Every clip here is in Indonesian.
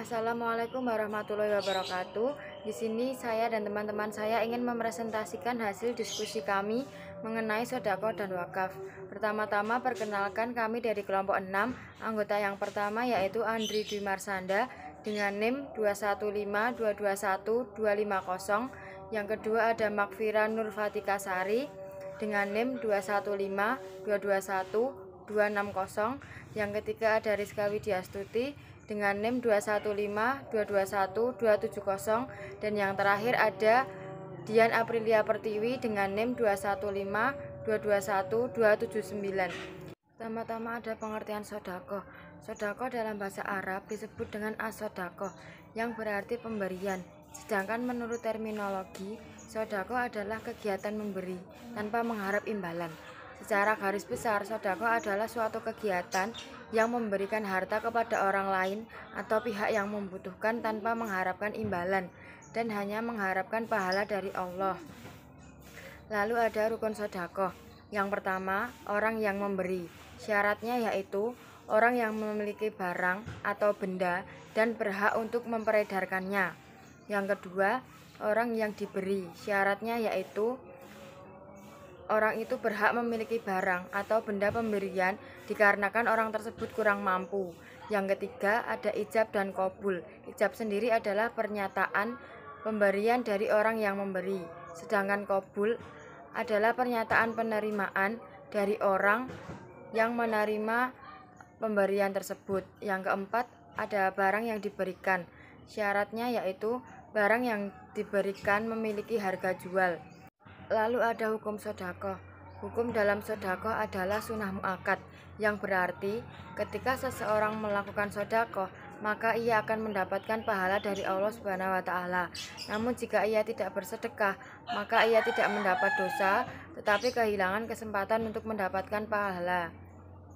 Assalamualaikum warahmatullahi wabarakatuh. Di sini saya dan teman-teman saya ingin mepresentasikan hasil diskusi kami mengenai sedekah dan wakaf. Pertama-tama perkenalkan kami dari kelompok 6. Anggota yang pertama yaitu Andri Dwi Marsanda dengan NIM 215221-250. Yang kedua ada Makfira Nur Fatika Sari dengan NIM 215221-260. Yang ketiga ada Rizka Widyastuti dengan NIM 215221-270, dan yang terakhir ada Dian Aprilia Pertiwi dengan NIM 215221-279. Pertama-tama ada pengertian sodako. Sodako dalam bahasa Arab disebut dengan as-sodako yang berarti pemberian. Sedangkan menurut terminologi, sodako adalah kegiatan memberi tanpa mengharap imbalan. Secara garis besar, sodako adalah suatu kegiatan yang memberikan harta kepada orang lain atau pihak yang membutuhkan tanpa mengharapkan imbalan dan hanya mengharapkan pahala dari Allah. Lalu ada rukun sodako. Yang pertama, orang yang memberi. Syaratnya yaitu orang yang memiliki barang atau benda dan berhak untuk memperedarkannya. Yang kedua, orang yang diberi. Syaratnya yaitu orang itu berhak memiliki barang atau benda pemberian dikarenakan orang tersebut kurang mampu. Yang ketiga ada ijab dan qabul. Ijab sendiri adalah pernyataan pemberian dari orang yang memberi, sedangkan qabul adalah pernyataan penerimaan dari orang yang menerima pemberian tersebut. Yang keempat ada barang yang diberikan. Syaratnya yaitu barang yang diberikan memiliki harga jual. Lalu ada hukum sodako. Hukum dalam sodako adalah sunnah muakkad, yang berarti ketika seseorang melakukan sodako, maka ia akan mendapatkan pahala dari Allah Subhanahu wa Ta'ala. Namun jika ia tidak bersedekah, maka ia tidak mendapat dosa, tetapi kehilangan kesempatan untuk mendapatkan pahala.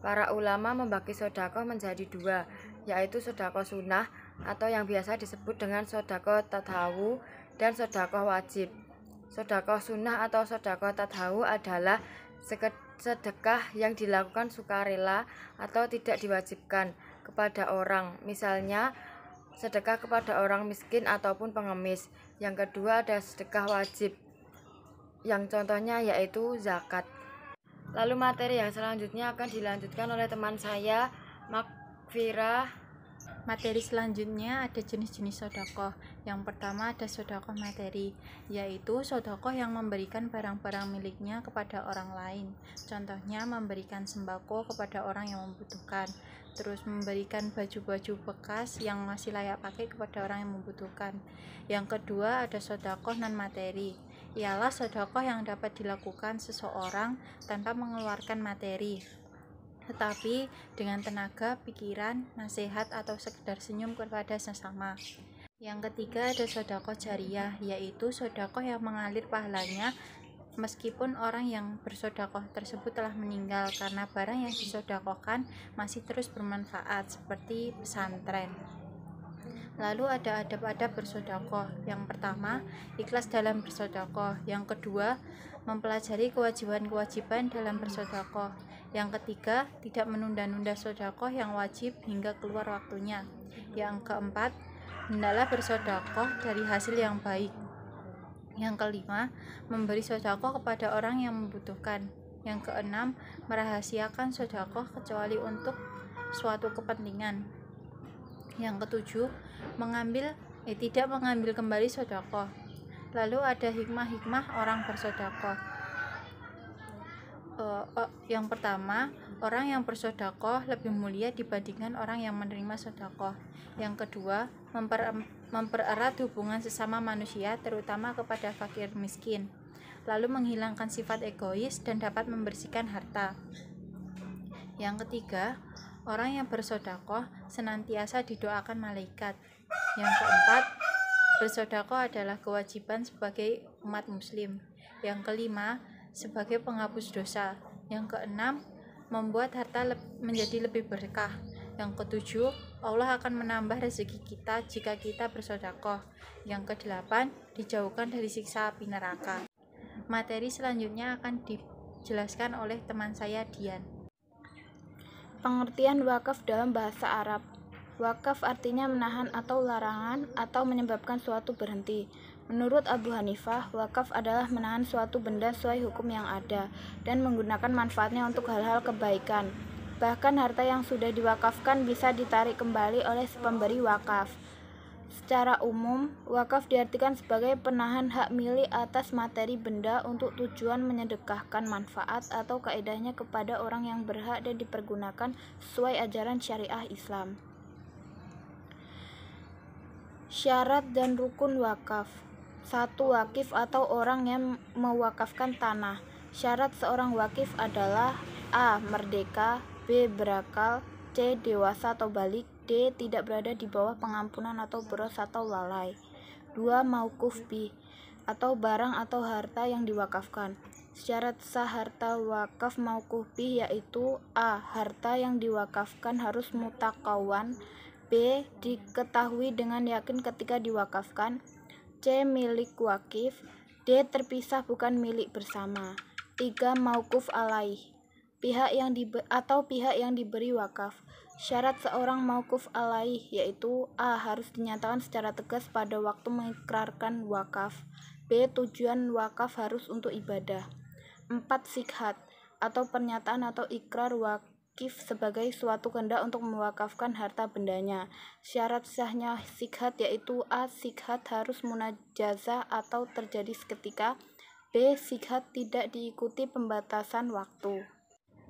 Para ulama membagi sodako menjadi dua, yaitu sodako sunnah atau yang biasa disebut dengan sodako tathawu dan sodako wajib. Sedekah sunnah atau sedekah tathawu adalah sedekah yang dilakukan sukarela atau tidak diwajibkan kepada orang, misalnya sedekah kepada orang miskin ataupun pengemis. Yang kedua ada sedekah wajib, yang contohnya yaitu zakat. Lalu materi yang selanjutnya akan dilanjutkan oleh teman saya, Makfira. Materi selanjutnya ada jenis-jenis sodakoh. Yang pertama ada sodakoh materi, yaitu sodakoh yang memberikan barang-barang miliknya kepada orang lain. Contohnya memberikan sembako kepada orang yang membutuhkan, terus memberikan baju-baju bekas yang masih layak pakai kepada orang yang membutuhkan. Yang kedua ada sodakoh non materi, ialah sodakoh yang dapat dilakukan seseorang tanpa mengeluarkan materi, tetapi dengan tenaga, pikiran, nasihat, atau sekedar senyum kepada sesama. Yang ketiga ada sedekah jariyah, yaitu sedekah yang mengalir pahalanya meskipun orang yang bersedekah tersebut telah meninggal, karena barang yang disedekahkan masih terus bermanfaat, seperti pesantren. Lalu ada adab-adab bersedekah. Yang pertama, ikhlas dalam bersedekah. Yang kedua, mempelajari kewajiban-kewajiban dalam bersedekah. Yang ketiga, tidak menunda-nunda sedekah yang wajib hingga keluar waktunya. Yang keempat, hendaklah bersedekah dari hasil yang baik. Yang kelima, memberi sedekah kepada orang yang membutuhkan. Yang keenam, merahasiakan sedekah kecuali untuk suatu kepentingan. Yang ketujuh, tidak mengambil kembali sedekah. Lalu ada hikmah-hikmah orang bersedekah. Yang pertama, orang yang bersedekah lebih mulia dibandingkan orang yang menerima sedekah. Yang kedua, mempererat hubungan sesama manusia, terutama kepada fakir miskin. Lalu menghilangkan sifat egois dan dapat membersihkan harta. Yang ketiga, orang yang bersedekah senantiasa didoakan malaikat. Yang keempat, bersedekah adalah kewajiban sebagai umat muslim. Yang kelima, sebagai penghapus dosa. Yang keenam, membuat harta menjadi lebih berkah. Yang ketujuh, Allah akan menambah rezeki kita jika kita bersedekah. Yang kedelapan, dijauhkan dari siksa api neraka. Materi selanjutnya akan dijelaskan oleh teman saya Dian. Pengertian wakaf dalam bahasa Arab. Wakaf artinya menahan atau larangan atau menyebabkan suatu berhenti. Menurut Abu Hanifah, wakaf adalah menahan suatu benda sesuai hukum yang ada dan menggunakan manfaatnya untuk hal-hal kebaikan. Bahkan harta yang sudah diwakafkan bisa ditarik kembali oleh si pemberi wakaf. Secara umum, wakaf diartikan sebagai penahan hak milik atas materi benda untuk tujuan menyedekahkan manfaat atau kaedahnya kepada orang yang berhak dan dipergunakan sesuai ajaran syariah Islam. Syarat dan rukun wakaf. 1. Wakif atau orang yang mewakafkan tanah. Syarat seorang wakif adalah A. Merdeka, B. Berakal, C. Dewasa atau balik, D. Tidak berada di bawah pengampunan atau boros atau lalai. 2. Mauquf bih atau barang atau harta yang diwakafkan. Syarat sah harta wakaf mauquf bih yaitu A. Harta yang diwakafkan harus mutaqawan, B. Diketahui dengan yakin ketika diwakafkan, C. Milik wakif, D. Terpisah bukan milik bersama. 3. Mauquf alaih, pihak yang diberi wakaf. Syarat seorang mauquf alaih yaitu A. Harus dinyatakan secara tegas pada waktu mengikrarkan wakaf, B. Tujuan wakaf harus untuk ibadah. 4. Sikhat atau pernyataan atau ikrar wakif sebagai suatu kehendak untuk mewakafkan harta bendanya. Syarat sahnya sikhat yaitu A. Sikhat harus munajazah atau terjadi seketika, B. Sikhat tidak diikuti pembatasan waktu.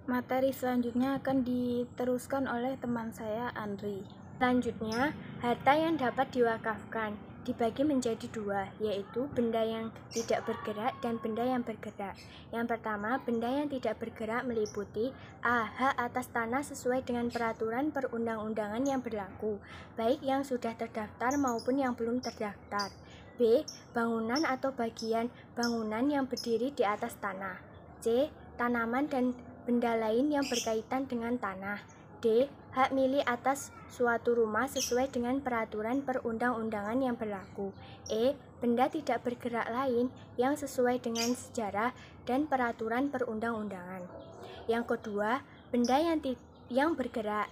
Materi selanjutnya akan diteruskan oleh teman saya, Andri. Selanjutnya, harta yang dapat diwakafkan dibagi menjadi dua, yaitu benda yang tidak bergerak dan benda yang bergerak. Yang pertama, benda yang tidak bergerak meliputi A. Hak atas tanah sesuai dengan peraturan perundang-undangan yang berlaku, baik yang sudah terdaftar maupun yang belum terdaftar. B. Bangunan atau bagian bangunan yang berdiri di atas tanah. C. Tanaman dan benda lain yang berkaitan dengan tanah. D. Hak milik atas suatu rumah sesuai dengan peraturan perundang-undangan yang berlaku. E. Benda tidak bergerak lain yang sesuai dengan sejarah dan peraturan perundang-undangan. Yang kedua, benda yang bergerak.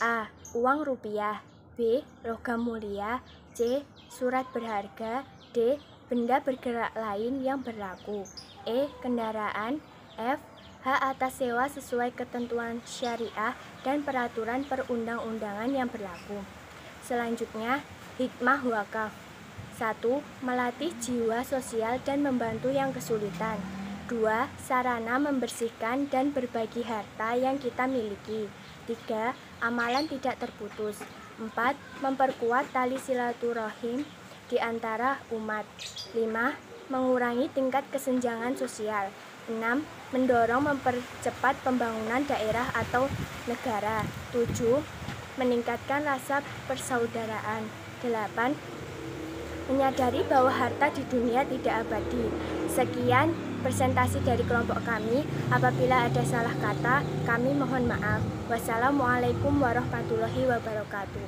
A. Uang rupiah, B. Logam mulia, C. Surat berharga, D. Benda bergerak lain yang berlaku. E. Kendaraan, F. Hak atas sewa sesuai ketentuan syariah dan peraturan perundang-undangan yang berlaku. Selanjutnya, hikmah wakaf. 1. Melatih jiwa sosial dan membantu yang kesulitan. 2. Sarana membersihkan dan berbagi harta yang kita miliki. 3. Amalan tidak terputus. 4. Memperkuat tali silaturahim di antara umat. 5. Mengurangi tingkat kesenjangan sosial. 6. Mendorong mempercepat pembangunan daerah atau negara. 7. Meningkatkan rasa persaudaraan. 8. Menyadari bahwa harta di dunia tidak abadi. Sekian presentasi dari kelompok kami. Apabila ada salah kata, kami mohon maaf. Wassalamualaikum warahmatullahi wabarakatuh.